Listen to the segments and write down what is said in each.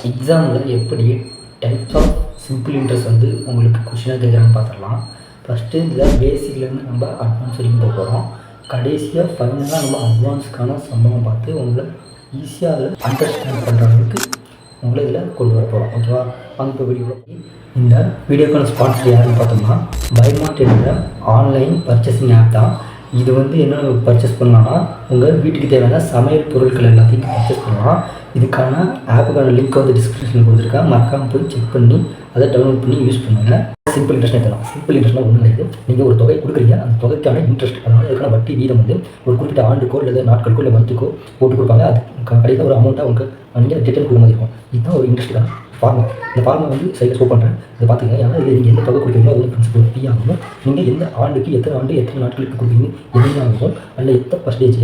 எக்ஸாமில் எப்படி types of simple interest வந்து உங்களுக்கு கொஷினாக கேட்குறான்னு பார்த்துடலாம். ஃபஸ்ட்டு இதில் பேசிக்லேருந்து நம்ம அட்வான்ஸ் வரைக்கும் போக போகிறோம். கடைசியாக ஃபைனலாக நம்ம அட்வான்ஸுக்கான சம்பளம் பார்த்து உங்களை ஈஸியாக அதில் அண்டர்ஸ்டாண்ட் பண்ணுற அளவுக்கு உங்களை இதில் கொண்டு வர போகிறோம். ஓகேவா? வாங்க இப்போ வீடியோவில் போய் இந்த வீடியோக்கான ஸ்பான்சர் யாருன்னு பார்த்தோம்னா பைமார்ட் என்ற ஆன்லைன் பர்ச்சேசிங் ஆப் தான். இது வந்து என்ன பர்ச்சேஸ் பண்ணலாம்னா உங்கள் வீட்டுக்கு தேவையான சமையல் பொருட்கள் எல்லாத்தையும் பர்ச்சேஸ் பண்ணலாம். இதுக்கான ஆப்புக்கான லிங்க் வந்து டிஸ்கிரிப்ஷனில் கொடுத்துருக்கேன். மறக்காமல் போய் செக் பண்ணி அதை டவுன்லோட் பண்ணி யூஸ் பண்ணுங்கள். சிம்பிள் இன்ட்ரெஸ்ட் எடுக்கலாம். சிம்பிள் இன்ட்ரெஸ்ட்லாம் ஒன்றும் கிடையாது. நீங்கள் ஒரு தொகை கொடுக்குறீங்க, அந்த தொகைக்கான இன்ட்ரெஸ்ட், அதனால் அதுக்கான வட்டி வீதம் வந்து ஒரு குறிப்பிட்ட ஆண்டுக்கோ இல்லை நாட்களுக்கோ இல்லை மந்த்துக்கோ போட்டு கொடுப்பாங்க. அது கடையில் ஒரு அமௌண்ட்டாக உங்களுக்கு நீங்கள் ரிட்டர்ன் கொடுக்க மாதிரி இருக்கும். இதுதான் ஒரு இன்ட்ரெஸ்ட்டுக்கான ஃபார்முலா. இந்த ஃபார்முலா வந்து சைடில் ஷோ பண்ணுறேன், இதை பார்த்துங்க. ஏன்னா இது நீங்கள் எந்த தொகை கொடுக்குறீங்களோ அது பிரின்சிபல் பி ஆகும். நீங்கள் எந்த ஆண்டுக்கு எத்தனை ஆண்டு எத்தனை நாட்களுக்கு கொடுப்பீங்க எதுவுமே ஆகும். அதில் எத்தனை பர்சன்டேஜ்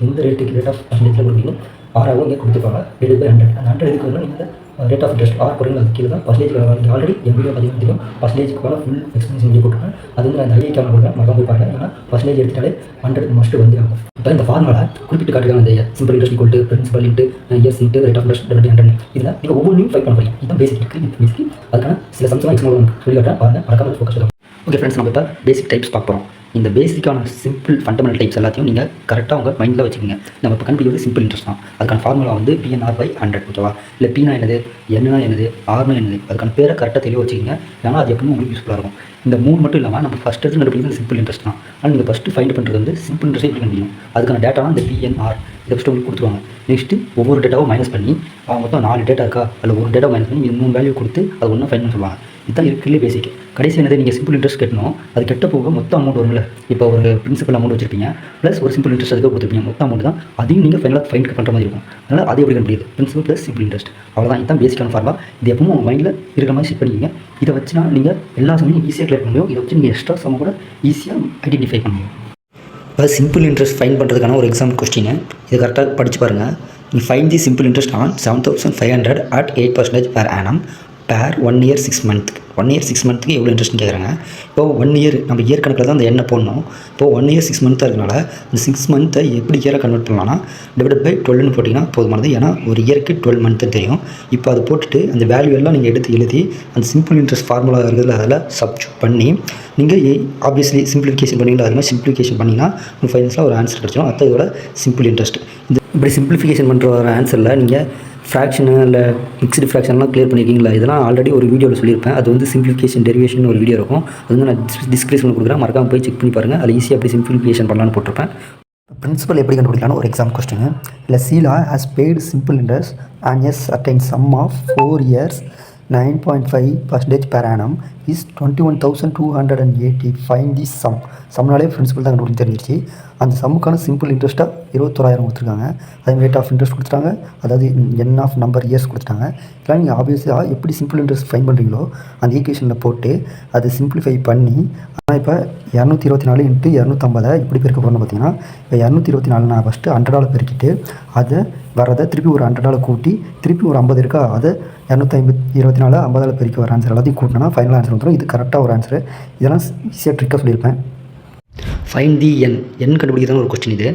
எந்த ரேட்டுக்கு ரேட் ஆஃப் பர்சன்டேஜில் கொடுப்பீங்க ஆறாகவும் இங்கே கொடுத்துருப்பாங்க. 7/100. அந்த 100 எதுக்கு வரணும், நீங்கள் ரேட் ஆஃப் இன்ட்ரெஸ்ட் ஆர் போடுறீங்க. அது கீழே தான் பர்சன்டேஜ். நீங்கள் ஆல்ரெடி என் வீடியோ பார்த்தீங்கன்னா தெரியும், பர்சன்டேஜ்க்கான ஃபுல் எக்ஸ்பிளேஷன் வீடியோ போட்டுருக்கேன். அது வந்து நான் ஐஏ கேமரா கொடுக்குறேன், மறக்காம போய் பாருங்கள். ஏன்னா பர்சன்டேஜ் எடுத்துட்டாலே 100 மஸ்ட் வந்து ஆகும். இப்போ இந்த ஃபார்முலா குறிப்பிட்டு காட்டுறாங்க. இந்த simple interest equal to principal into years into rate of interest 100. இதில் நீங்கள் ஒவ்வொன்றையும் ஃபைட் பண்ண போகிறீங்க. இதுதான் பேசிக். அதுக்கான சில சம்ஸ்லாம் எக்ஸாம்பிள் சொல்லி காட்டுறேன், பாருங்கள். மறக்காம ஃபோக்கஸ் பண்ணுங்க. ஓகே ஃப்ரெண்ட்ஸ், நம்ம இப்போ பேசிக் டைப்ஸ் பார்க்க போகிறோம். இந்த பேசிக்கான சிம்பிள் ஃபண்டமெண்டல் டைப்ஸ் எல்லாத்தையும் நீங்கள் கரெக்டாக உங்கள் மைண்டில் வச்சுக்கோங்க. நம்ம இப்போ கண்டுபிடிக்கிறது சிம்பிள் இன்ட்ரெஸ்ட் தான். அதுக்கான ஃபார்முலா வந்து PNR/100. ஓகேவா? இல்லை Pனா என்னது, Nனா என்னது, Rனா என்னது, அதுக்கான பேரை கரெக்டாக தெளிவாக வச்சுக்கோங்க. ஏன்னா அது எப்பவுமே உங்களுக்கு யூஸ்ஃபுல்லாக இருக்கும். இந்த 3 மட்டும் இல்லாமல் நம்ம ஃபஸ்ட்டு கண்டுபிடிக்கிறது சிம்பிள் இன்ட்ரெஸ்ட் தான். ஆனால் நீங்கள் ஃபஸ்ட்டு ஃபைண்ட் பண்ணுறது வந்து சிம்பிள் இன்ட்ரெஸ்ட் எப்படி கண்டுபிடிக்கும், அதுக்கான டேட்டா இந்த PNR இதை ஃபஸ்ட்டு உங்களுக்கு கொடுத்துருவாங்க. நெக்ஸ்ட்டு ஒவ்வொரு டேட்டாவும் மைனஸ் பண்ணி அவங்க மொத்தம் 4 டேட்டா இருக்கா, அதில் ஒரு டேட்டா மைனஸ் பண்ணி 3 வேல்யூ கொடுத்து அது ஒன்றா ஃபைண்ட் பண்ண சொல்லுவாங்க. இதுதான் இருக்கிறதுலே பேசிக். கடைசி என்னது, நீங்கள் சிம்பிள் இன்ட்ரெஸ்ட் கட்டணும். அது கெட்ட போக மொத்தம் அமௌண்ட் வரும்ல. இப்போ ஒரு பிரின்சிபல் அமௌண்ட் வச்சிருப்பீங்க, ப்ளஸ் ஒரு சிம்பிள் இன்ட்ரெஸ்ட் அதுக்கு கொடுத்துருப்பீங்க. மொத்தம் அமௌண்ட் தான். அதையும் நீங்கள் ஃபைனலாக ஃபைண்ட் பண்ணுற மாதிரி இருக்கும். அதனால் அது எப்படி கண்டுபிடிக்குது, பிரின்சிபல் ப்ளஸ் சிம்பிள் இன்ட்ரெஸ்ட். அவ்வளோதான். இதுதான் பேசிக்கான ஃபார்முலா. இது எப்பவும் உங்கள் மைண்டில் இருக்கிற மாதிரி செட் பண்ணிக்கிங்க. இதை வச்சுனா நீங்கள் எல்லா சமையும் ஈஸியாக கிளியர் பண்ண முடியும். இதை வச்சு நீங்கள் எக்ஸ்ட்ரா சம கூட ஈஸியாக ஐடென்டிஃபை பண்ண முடியும். இப்போ சிம்பிள் இன்ட்ரெஸ்ட் ஃபைண்ட் பண்ணுறதுக்கான ஒரு எக்ஸாம்பிள் கொஸ்டின் இதை கரெக்டாக படித்து பாருங்கள். You find the simple interest on 7,500 at 8% per annum per 1 year 6 month. 1 year 6 மந்த்துக்கு எவ்வளோ இன்ட்ரெஸ்ட்னு கேட்குறாங்க. இப்போ 1 இயர் நம்ம இயர் கணக்கில் தான் அந்த எண்ணெய் போடணும். இப்போ 1 year 6 மந்த்தாக இருக்கனால இந்த 6 மந்த்தை எப்படி இயராக கன்வெர்ட் பண்ணலாம்னா டிவைட் பை 12ன்னு போட்டிங்கன்னா போதுமானது. ஏன்னா ஒரு இயருக்கு 12 மந்த்துன்னு தெரியும். இப்போ அது போட்டுட்டு அந்த வேல்யூ எல்லாம் நீங்கள் எடுத்து எழுதி அந்த சிம்பிள் இன்ட்ரெஸ்ட் ஃபார்முலா இருக்கிறதுல அதில் சப்ஸ்டிட்யூட் பண்ணி நீங்கள் ஆப்வியஸ்லி சிம்பிளிஃபிகேஷன் பண்ணிங்களா, அது மாதிரி சிம்பிளிஃபிகேஷன் பண்ணிங்கன்னா உங்கள் ஃபைனல்ஸில் ஒரு ஆன்சர் கிடச்சிடும். அதுதான் இதோட சிம்பிள் இன்ட்ரெஸ்ட். இந்த இப்படி சிம்பிளிஃபிகேஷன் பண்ணுற ஒரு ஆன்சரில் நீங்கள் ஃப்ராக்ஷனு இல்லை மிக்ஸ்டு ஃப்ராக்ஷன்லாம் கிளியர் பண்ணியிருக்கீங்களா, இதெல்லாம் ஆல்ரெடி ஒரு வீடியோவில் சொல்லியிருப்பேன். அது வந்து சிம்பிளிஃபிகேஷன் டெரிவேஷன் ஒரு வீடியோ இருக்கும். அது வந்து நான் டிஸ்கிரிப்ஷனில் கொடுக்குறேன், மறக்காம போய் செக் பண்ணி பாருங்கள். அதில் ஈஸியாக எப்படி சிம்பிளிஃபிகேஷன் பண்ணலான்னு போட்டிருப்பேன். பிரின்சிபல் எப்படி கண்டுபிடிக்கலாம்னு ஒரு எக்ஸாம் கொஸ்டின். இல்லை Sheela has paid simple interest and as certain sum of 4 years 9.5% per annum is 21,280. Find the sum. சம்னாலே பிரின்சிபல் தான் கண்டுபிடிச்சு தெரிஞ்சிருச்சு. அந்த சம்முக்கான சிம்பிள் இன்ட்ரெஸ்ட்டாக 21,000 கொடுத்துருக்காங்க. அதே ரேட் ஆஃப் இன்ட்ரெஸ்ட் கொடுத்துட்டாங்க, அதாவது என் ஆஃப் நம்பர் இயர்ஸ் கொடுத்துட்டாங்க. இதெல்லாம் நீங்கள் ஆப்வியஸாக எப்படி சிம்பிள் இன்ட்ரெஸ்ட் ஃபைன் பண்ணுறீங்களோ அந்த ஈக்குவேஷனில் போட்டு அதை சிம்பிளிஃபை பண்ணி, ஆனால் இப்போ 224 × 250 இப்படி பெருக்க போகிறோம்னு பார்த்தீங்கன்னா, இப்போ 224 நான் ஃபஸ்ட்டு $100 பெருக்கிட்டு அதை வரதை திருப்பி ஒரு $100 கூட்டி திருப்பி ஒரு 50 இருக்கா, அதை 224 50 பெருக்கி வர ஆன்சர் எல்லாத்தையும் கூட்டினா ஃபைனல் ஆன்சர் வந்துடும். இது கரெக்டாக ஒரு ஆன்சரு. இதெல்லாம் ஈஸியாக ட்ரிக்காக சொல்லியிருப்பேன். ஃபைண்ட் தி என் கண்டுபிடிக்கிறதான ஒரு கொஸ்டின் இது.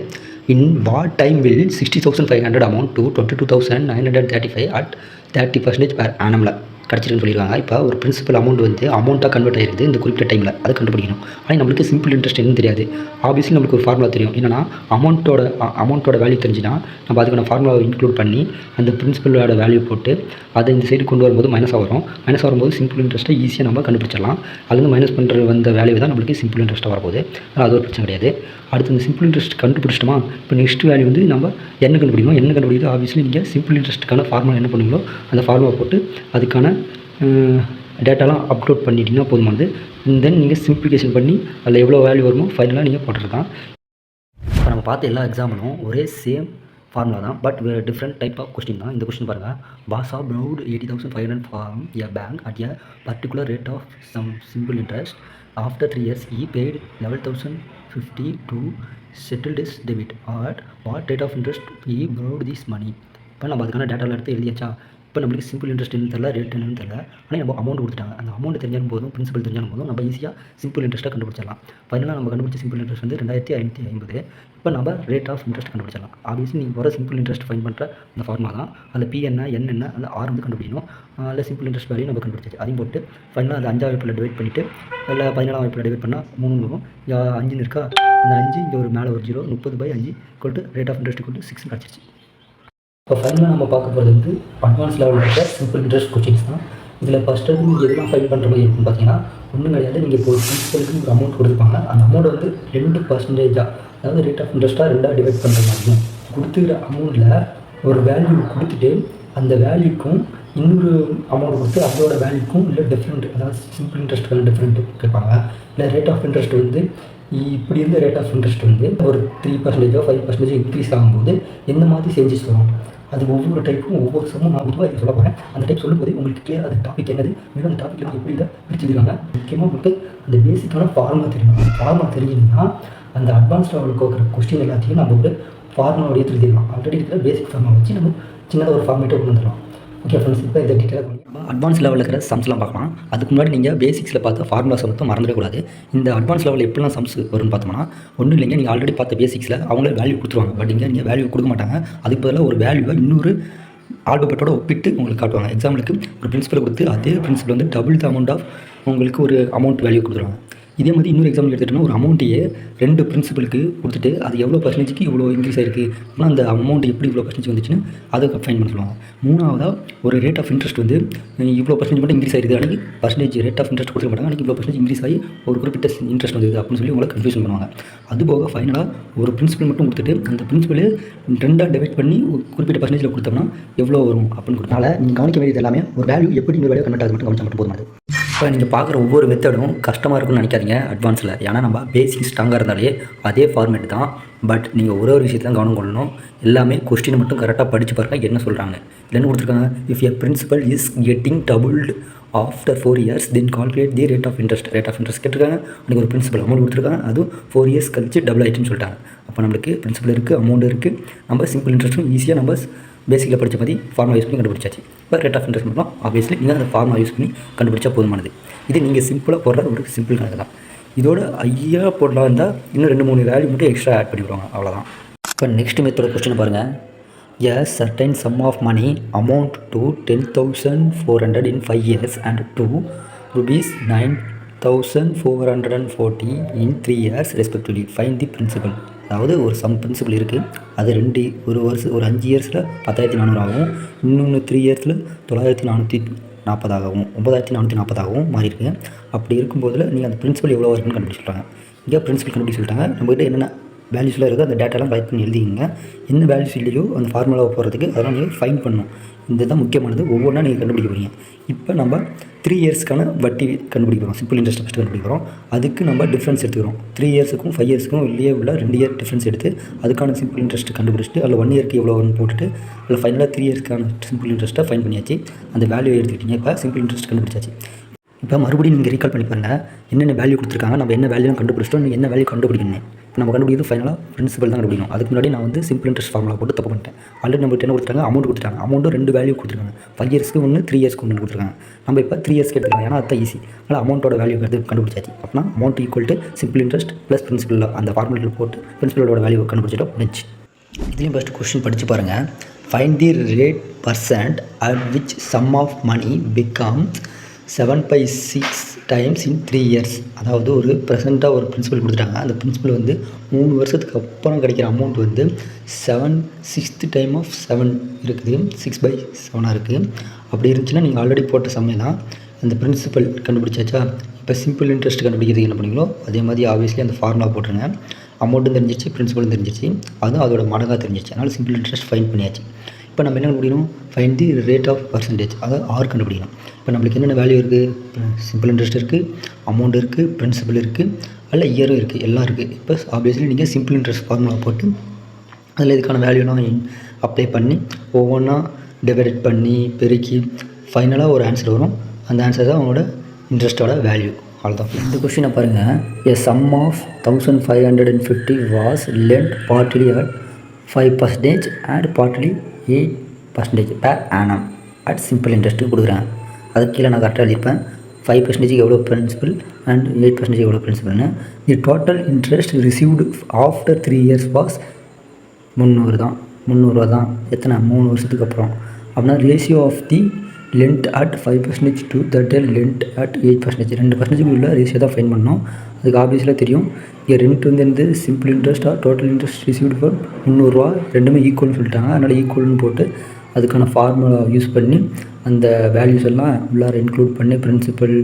In what time will 60,500 amount to 22,935 at 30% per annumல கிடச்சிருக்குன்னு சொல்லியிருக்காங்க. இப்போ ஒரு பிரின்சிபல் அமௌண்ட் வந்து அமௌண்ட்டாக கன்வெர்ட் ஆகிருக்குது இந்த குறிப்பிட்ட டைமில், அதை கண்டுபிடிக்கணும். ஆனால் நம்மளுக்கு சிம்பிள் இன்ட்ரெஸ்ட் என்னன்னு தெரியாது. ஆப்வியஸ்லி நம்மளுக்கு ஒரு ஃபார்முலா தெரியும். என்னன்னா அமௌண்ட்டோட வேல்யூ தெரிஞ்சுன்னா நம்ம அதுக்கான ஃபார்முலாவை இன்க்ளூட் பண்ணி அந்த பிரின்சிபலோட வேல்யூ போட்டு அதை இந்த சைடு கொண்டு வரும்போது மைனஸாக வரும். மைனஸ் வரும்போது சிம்பிள் இன்ட்ரெஸ்ட்டை ஈஸியாக நம்ம கண்டுபிடிச்சிடலாம். அதுலேருந்து மைனஸ் பண்ணுற வந்த வேல்யூ தான் நம்மளுக்கு சிம்பிள் இன்ட்ரெஸ்ட்டாக வரப்போகுது. ஆனால் அது ஒரு பிரச்சனை கிடையாது. அடுத்து இந்த சிம்பிள் இன்ட்ரெஸ்ட் கண்டுபிடிச்சிட்டோமா, இப்போ நெக்ஸ்ட் வேல்யூ வந்து நம்ம என்ன கண்டுபிடிக்கணும். என்ன கண்டுபிடிக்கிறது ஆப்வியஸ்லி நீங்கள் சிம்பிள் இன்ட்ரெஸ்ட்டுக்கான ஃபார்முலா என்ன பண்ணுவீங்களோ அந்த ஃபார்முலா போட்டு அதுக்கான டேட்டாலாம் அப்லோட் பண்ணிட்டீங்கன்னா போதுமானது. தென் நீங்கள் சிம்பிளிஃபிகேஷன் பண்ணி அதில் எவ்வளோ வேல்யூ வருமோ ஃபைனலாக நீங்கள் போட்டுறது தான். இப்போ நம்ம பார்த்த எல்லா எக்ஸாம்பிளும் ஒரே சேம் ஃபார்முலா தான், but different type of question தான். இந்த கொஸ்டின் பாருங்கள். பாஷா borrowed 80,500 from a bank at a particular rate of some simple interest. After 3 years he paid 11,050 to settle his debit. At what rate of interest he borrowed this money? இப்போ நம்ம அதுக்கான டேட்டாவில் எடுத்து எழுதியாச்சா. இப்போ நம்மளுக்கு சிம்பிள் இன்ட்ரெஸ்ட் என்னன்னு தெரியல, rate என்னன்னு தெரியல. ஆனால் நம்ம அமௌண்ட் கொடுத்துட்டாங்க. அந்த அமௌண்ட் தெரிஞ்சாலும் போதும், பிரின்சிபல் தெரிஞ்சாலும் போதும், நம்ம ஈஸியாக சிம்பிள் இன்ட்ரெஸ்ட்டாக கண்டுபிடிச்சிடலாம். ஃபைனலாக நம்ம கண்டுபிடிச்ச சிம்பிள் இன்ட்ரெஸ்ட் வந்து 2550. இப்போ நம்ம ரேட் ஆஃப் இன்ட்ரெஸ்ட் கண்டுபிடிச்சிடலாம். ஆப்வியஸ்லி நீங்கள் வர சிம்பிள் இன்ட்ரெஸ்ட் ஃபைன் பண்ணுற அந்த ஃபார்மா தான். அதில் பி என்ன, என் என்ன, அந்த ஆர் வந்து கண்டுபிடிக்கணும். அதில் சிம்பிள் இன்ட்ரெஸ்ட் வேல்யூ நம்ம கண்டுபிடிச்சி அதையும் போட்டு ஃபைனலாக அந்த 5ஆம் வகுப்பில் டிவைட் பண்ணிவிட்டு அதில் 14ஆம் வகுப்பில் டிவைட் பண்ணால் 3 வரும். 5 இருக்கா, அந்த 5 இங்கே ஒரு மேலே ஒரு 0, 30/5 ரேட் ஆஃப் இன்ட்ரெஸ்ட் 6 கிடச்சிருச்சு. இப்போ ஃபைனலாக நம்ம பார்க்க போகிறது வந்து அட்வான்ஸ் லெவலில் இருக்க சிம்பிள் இன்ட்ரெஸ்ட் கொஸ்டின்ஸ் தான். இதில் ஃபஸ்ட்டு நீங்கள் எதெல்லாம் ஃபைன் பண்ணுற மாதிரி இருக்குன்னு பார்த்தீங்கன்னா, ஒன்றும் கிடையாது. நீங்கள் இப்போ பிரின்சிபலுக்கு ஒரு அமௌண்ட் கொடுத்துருப்பாங்க. அந்த அமௌண்ட் வந்து 2%, அதாவது ரேட் ஆஃப் இன்ட்ரெஸ்ட்டாக 2ஆக டிவைட் பண்ணுற மாதிரி கொடுத்துக்கிற அமௌண்ட்டில் ஒரு வேல்யூ கொடுத்துட்டு அந்த வேல்யூக்கும் இன்னொரு அமௌண்ட் கொடுத்து அதோட வேல்யூக்கும் இல்லை டிஃப்ரெண்ட், அதாவது சிம்பிள் இன்ட்ரெஸ்ட்டுக்கான டிஃப்ரெண்ட் கேட்பாங்க. இல்லை ரேட் ஆஃப் இன்ட்ரெஸ்ட் வந்து இப்படி இருந்த ரேட் ஆஃப் இன்ட்ரெஸ்ட் வந்து ஒரு 3%, 5% இன்க்ரீஸ் ஆகும்போது எந்த மாதிரி சேஞ்சஸ் வரும், அது ஒவ்வொரு டைப்பும் ஒவ்வொரு சமமும் நான் பொதுவாக இதை சொல்ல போகிறேன். அந்த டைப் சொல்லும்போது உங்களுக்கு கிளியர் அது டாபிக் என்னது, மேலும் அந்த டாப்பிக்கில் எப்படி இதை பிரிச்சுருக்காங்க. முக்கியமாக உங்களுக்கு அந்த பேசிக்கான ஃபார்முலா தெரியணும். அந்த ஃபார்முலா தெரிஞ்சிங்கன்னா அந்த அட்வான்ஸ் லெவலுக்கு இருக்கிற கொஸ்டின் எல்லாத்தையும் நம்ம ஒரு ஃபார்முலாவோடய தெரிஞ்சிடலாம். ஆல்ரெடி இருக்கிற பேசிக் ஃபார்முலா வச்சு நம்ம சின்னதாக ஒரு ஃபார்மேட்டை கொண்டு வந்துடலாம். ஓகே ஃப்ரெண்ட்ஸ், இப்போ இதை டீட்டெயிலாக அட்வான்ஸ் லெவலில் இருக்கிற சம்ஸ்லாம் பார்க்கலாம். அதுக்கு முன்னாடி நீங்கள் பேசிக்ஸில் பார்த்த ஃபார்முலாஸ் மட்டும் மறந்துடக்கூடாது. இந்த அட்வான்ஸ் லெவலில் எப்படிலாம் சம்ஸ் வரும்னு பார்த்தோம்னா, ஒன்றும் இல்லைங்க, நீங்கள் ஆல்ரெடி பார்த்த பேசிக்ஸில் அவங்களே வேல்யூ கொடுத்துருவாங்க. பட் இங்கே நீங்கள் வேல்யூ கொடுக்க மாட்டாங்க. அதுக்கு பதிலாக ஒரு வேல்யூவை இன்னொரு ஆல்பபெட்டோட ஒப்பிட்டு உங்களுக்கு காட்டுவாங்க. எக்ஸாம்பிளுக்கு ஒரு பிரின்சிபல் கொடுத்து அதே பிரின்சிபல் வந்து டபுள் த அமௌண்ட் ஆஃப் உங்களுக்கு ஒரு அமௌண்ட் வேல்யூ கொடுத்துருவாங்க. இதே மாதிரி இன்னொரு எக்ஸாம்பிள் எடுத்துகிட்டோன்னா, ஒரு அமௌண்ட்டையே 2 பிரின்சிபலுக்கு கொடுத்துட்டு அது எவ்வளோ பர்சன்டேஜுக்கு இவ்வளோ இன்க்ரீஸ் ஆயிருக்கு, ஆனால் அந்த அமௌண்ட் எப்படி இவ்வளோ பர்சன்டேஜ் வந்துச்சுன்னு அதை ஃபைன் பண்ண சொல்லுவாங்க. மூணாவதாக ஒரு ரேட் ஆஃப் இன்ட்ரெஸ்ட் வந்து இவ்வளோ பர்சன்டேஜ் மட்டும் இன்க்ரீஸ் ஆயிருக்கு, அன்றைக்கி பர்சன்டேஜ் ரேட் ஆஃப் இன்ட்ரெஸ்ட் கொடுக்க மாட்டாங்க, அன்றைக்கி இவ்வளோ பர்சன்டேஜ் இன்க்ரீஸ் ஆகி ஒரு குறிப்பிட்ட இன்ட்ரெஸ்ட் வந்தது அப்படின்னு சொல்லி உங்களை கன்ஃபியூஷன் பண்ணுவாங்க. அதுபோக ஃபைனலாக ஒரு பிரின்சிபல் மட்டும் கொடுத்துட்டு அந்த பிரின்சிபல் 2ஆக டிவைட் பண்ணி ஒரு குறிப்பிட்ட பர்சன்டேஜில் கொடுத்தோம்னா எவ்வளோ வரும் அப்படின்னு கொடுத்தனால நீங்கள் கவனிக்க வேண்டியது எல்லாமே ஒரு வேல்யூ எப்படி இன்னொரு வேல்யூ கன்வெர்ட் ஆகுது மட்டும் கவனிச்சா மட்டும் போதுமானது. இப்போ நீங்கள் பார்க்குற ஒவ்வொரு மெத்தடும் கஷ்டமாக இருக்குன்னு நினைக்காதீங்க அட்வான்ஸில். ஏன்னா நம்ம பேசிக் ஸ்ட்ராங்காக இருந்தாலே அதே ஃபார்மேட் தான். பட் நீங்கள் ஒரு விஷயத்தில் கவனம் கொள்ளணும். எல்லாமே கொஸ்டினை மட்டும் கரெக்டாக படித்து பாருங்கள் என்ன சொல்கிறாங்க. இல்லை என்ன கொடுத்துருக்காங்க, if a principal is getting doubled after 4 years then calculate the rate of interest. Rate of interest கேட்டிருக்காங்க, அன்றைக்கி ஒரு பிரின்சிபல் அமௌண்ட் கொடுத்துருக்காங்க, அதுவும் 4 years கழிச்சு டபுள் ஆகிட்டுன்னு சொல்லிட்டாங்க. அப்போ நம்மளுக்கு பிரின்சிபல் இருக்குது, அமௌண்ட் இருக்குது, நம்ம சிம்பிள் இன்ட்ரெஸ்ட்டும் ஈஸியாக நம்ம பேசிக்கில் படித்த மாதிரி ஃபார்முலா யூஸ் பண்ணி கண்டுபிடிச்சாச்சு. இப்போ ரேட் ஆஃப் இன்ட்ரெஸ்ட் மட்டும் ஆப்வியஸ்லி நீங்கள் அந்த ஃபார்முலா யூஸ் பண்ணி கண்டுபிடிச்சா போதுமானது. இது நீங்கள் சிம்பிளாக போடுற ஒரு சிம்பிள் கணக்கு தான். இதோட ஐயா போடலாம் இருந்தால் இன்னும் 2-3 வேல்யூ மட்டும் எக்ஸ்ட்ரா ஆட் பண்ணிவிடுவாங்க, அவ்வளோதான். இப்போ நெக்ஸ்ட் மெத்தோட கொஸ்டின் பாருங்கள். A certain sum of money amount to 10,400 in 5 years and to rupees 9,440 in 3 years respectively. Find the principal. அதாவது ஒரு பிரின்சிபல் இருக்குது, அது ஒரு 5 இயர்ஸில் 10,400 ஆகும், இன்னொன்று 3 இயர்ஸில் 9,440 ஆகவும் 9,440 ஆகவும் மாறி இருக்குது. அப்படி இருக்கும்போதில் நீங்கள் அந்த பிரின்சிபல் எவ்வளோ இருக்குன்னு கண்டுபிடிச்சு சொல்கிறாங்க. இங்கே பிரின்சிபல் கண்டுபிடிச்சு சொல்லிட்டாங்க. நம்மகிட்ட என்னென்ன வேல்யூஸில் இருக்குது அந்த டேட்டாலாம் கலெக்ட் பண்ணி எழுதிங்க. என்ன வேல்யூஸ் இல்லையோ அந்த ஃபார்முலாவை போகிறதுக்கு அதெல்லாம் நீங்கள் ஃபைன் பண்ணணும். இதுதான் முக்கியமானது. ஒவ்வொன்றா நீங்கள் கண்டுபிடிக்க போகிறீங்க. இப்போ நம்ம 3 இயர்ஸ்க்கான வட்டி கண்டுபிடிக்கிறோம், சிம்பிள் இன்ட்ரெஸ்ட் ஃபஸ்ட்டு கண்டுபிடிக்கிறோம். அதுக்கு நம்ம டிஃப்ரென்ஸ் எடுத்துக்கிறோம். 3 இயர்ஸுக்கும் 5 இயர்ஸுக்கும் வெளியே உள்ள 2 இயர் டிஃப்ரென்ஸ் எடுத்து அதுக்கான சிம்பிள் இன்ட்ரெஸ்ட் கண்டுபிடிச்சிட்டு அதில் 1 இயருக்கு எவ்வளோன்னு போட்டுட்டு அதில் ஃபைனலாக 3 இயர்ஸ்க்கான சிம்பிள் இன்ட்ரெஸ்ட்டை ஃபைன் பண்ணியாச்சு. அந்த வேல்யூ எடுத்துக்கிட்டீங்க. இப்போ சிம்பிள் இன்ட்ரெஸ்ட் கண்டுபிடிச்சாச்சு. இப்போ மறுபடியும் நீங்கள் ரீகால் பண்ணி பாருங்கள், என்னென்ன வேல்யூ கொடுத்துருக்காங்க, நம்ம என்ன வேல்யூ கண்டுபிடிச்சிட்டோம், என்ன வேல்யூ கண்டுபிடிக்கணும். இப்போ நம்ம கண்டுபிடிக்கிறது ஃபைனலாக பிரின்சிபல் தான் கண்டுபிடிக்கணும். அதுக்கு முன்னாடி நான் வந்து சிம்பிள் இன்ட்ரெஸ்ட் ஃபார்முலா போட்டு தப்பு பண்ணிட்டேன். ஆல்ரெடி நம்மளுக்கு என்ன கொடுத்துட்டாங்க, அமௌண்ட் கொடுத்துட்டாங்க. அமௌண்ட்டும் 2 வேல்யூ கொடுத்துருக்காங்க. 5 இயர்ஸ்க்கு ஒன்று, 3 இயர்ஸ்க்கு ஒன்று கொடுத்துருக்காங்க. நம்ம இப்போ 3 இயர்ஸ்க்கு எடுத்துக்கலாம், ஏன்னா அதுதான் ஈஸி. அதனால் அமௌண்ட்டோட வேல்யூ கண்டுபிடிச்சாச்சு. அப்படின்னா amount equal to simple interest plus principal அந்த ஃபார்முலாவில் போட்டு பிரின்சிபலோட வேல்யூ கண்டுபிடிச்சிட்டோம் முடிஞ்சு. இதுலேயும் ஃபஸ்ட்டு கொஸ்டின் படித்து பாருங்கள். Find the rate percent at which sum of money become 7/6 times in 3 years. அதாவது ஒரு ப்ரெசண்ட்டாக ஒரு பிரின்சிபல் கொடுத்துட்டாங்க. அந்த பிரின்சிபல் வந்து 3 வருஷத்துக்கு அப்புறம் கிடைக்கிற அமௌண்ட் வந்து 6th time of 7 இருக்குது, 6/7 இருக்குது. அப்படி இருந்துச்சுன்னா நீங்கள் ஆல்ரெடி போட்ட சமயம்லாம் அந்த பிரின்சிபல் கண்டுபிடிச்சாச்சா. இப்போ சிம்பிள் இன்ட்ரெஸ்ட் கண்டுபிடிக்கிறதுக்கு என்ன பண்ணீங்களோ அதே மாதிரி ஆப்வியஸ்லி அந்த ஃபார்முலா போட்டுருங்க. அமௌண்ட்டும் தெரிஞ்சிச்சு, பிரின்சிபலும் தெரிஞ்சிச்சு, அதுவும் அதோட மடங்காக தெரிஞ்சிச்சு. அதனால் சிம்பிள் இன்ட்ரெஸ்ட் ஃபைன் பண்ணியாச்சு. இப்போ நம்ம என்ன கண்டுபிடிக்கணும், find the rate of percentage, அதாவது ஆர் கண்டுபிடிக்கணும். இப்போ நம்மளுக்கு என்னென்ன வேல்யூ இருக்குது, சிம்பிள் இன்ட்ரெஸ்ட் இருக்குது, அமௌண்ட் இருக்குது, பிரின்சிபல் இருக்குது, அதில் இயரும் இருக்குது, எல்லாம் இருக்குது. இப்போ ஆப்வியஸ்லி நீங்கள் சிம்பிள் இன்ட்ரெஸ்ட் ஃபார்முலா போட்டு அதில் இதுக்கான வேல்யூலாம் அப்ளை பண்ணி ஒவ்வொன்றா டிவைட் பண்ணி பெருக்கி ஃபைனலாக ஒரு ஆன்சர் வரும். அந்த ஆன்சர் தான் அவங்களோட இன்ட்ரெஸ்ட்டோட வேல்யூ. அவ்வளோதான். இந்த கொஸ்டினை பாருங்கள். A sum of 1,550 was lent partly at 5% and partly 8% per annum. At simple interest கொடுக்குறேன். அதுக்கு கீழே நான் கரெக்டாக எழுதியிருப்பேன் 5% எவ்வளோ பிரின்சிபல் அண்ட் 8% எவ்வளோ பிரின்சிபல்னு. The total interest received after 3 years was 300 தான், 300 தான். எத்தனை 3 வருஷத்துக்கு அப்புறம். அப்படின்னா ratio of the lent at 5% to the lent at 8%, 2% உள்ள ரேஷியோ தான் ஃபைன் பண்ணோம். அதுக்கு ஆப்வியஸில் தெரியும் இங்கே ரெண்ட் வந்து சிம்பிள் இன்ட்ரெஸ்ட்டாக டோட்டல் இன்ட்ரெஸ்ட் ரிசீவ்டு ஃபார் 300 ரூபா, ரெண்டுமே ஈக்குவல்னு சொல்லிட்டாங்க. அதனால் ஈக்குவல்னு போட்டு அதுக்கான ஃபார்முலா யூஸ் பண்ணி அந்த வேல்யூஸ் எல்லாம் உள்ளார இன்க்ளூட் பண்ணி principal,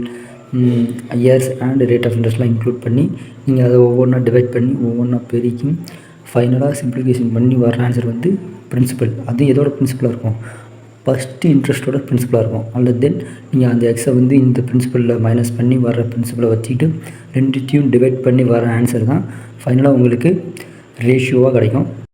years and rate of இன்ட்ரெஸ்ட்லாம் இன்க்ளூட் பண்ணி நீங்கள் அதை ஒவ்வொன்றா டிவைட் பண்ணி ஒவ்வொன்றா பெருக்கி ஃபைனலாக சிம்பிளிஃபிகேஷன் பண்ணி வர ஆன்சர் வந்து பிரின்சிபல். அது எதோட பிரின்சிபலாக இருக்கும், ஃபஸ்ட்டு இன்ட்ரெஸ்ட்டோட பிரின்சிபலாக இருக்கும். அல்லது தென் நீங்கள் அந்த எக்ஸை வந்து இந்த பிரின்சிபலில் மைனஸ் பண்ணி வர பிரின்சிபலை வச்சுக்கிட்டு ரெண்டுத்தையும் டிவைட் பண்ணி வர ஆன்சர் தான் ஃபைனலாக உங்களுக்கு ரேஷியோவாக கிடைக்கும்.